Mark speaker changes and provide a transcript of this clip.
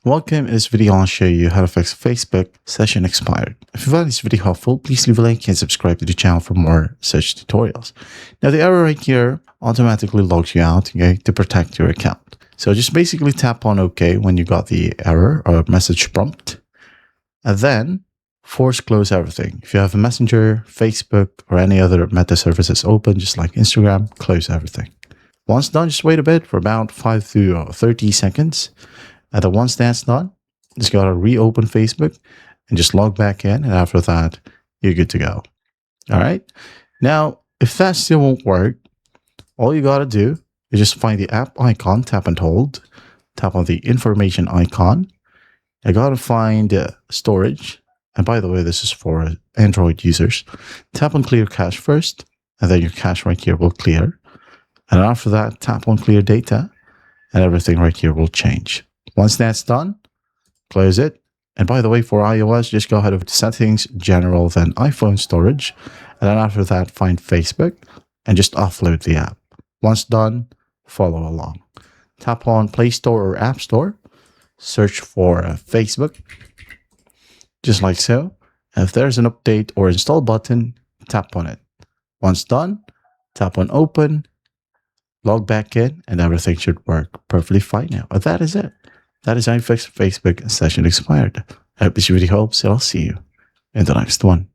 Speaker 1: Welcome. In this video, I'll show you how to fix Facebook session expired. If you find this video helpful, please leave a like and subscribe to the channel for more such tutorials. Now, the error right here automatically logs you out, okay, to protect your account. So just basically tap on OK when you got the error or message prompt, and then force close everything. If you have a Messenger, Facebook, or any other meta services open, just like Instagram, close everything. Once done, just wait a bit for about 5 to 30 seconds. And then once that's done, just gotta reopen Facebook and just log back in. And after that, you're good to go. All right. Now, if that still won't work, all you gotta do is just find the app icon, tap and hold, tap on the information icon. I gotta find storage. And by the way, this is for Android users. Tap on clear cache first, and then your cache right here will clear. And after that, tap on clear data, and everything right here will change. Once that's done, close it. And by the way, for iOS, just go ahead to settings, general, then iPhone storage. And then after that, find Facebook and just offload the app. Once done, follow along. Tap on Play Store or App Store. Search for Facebook, just like so. And if there's an update or install button, tap on it. Once done, tap on Open, log back in, and everything should work perfectly fine now. But that is it. That is how you fix Facebook session expired. I hope this video helps, and I'll see you in the next one.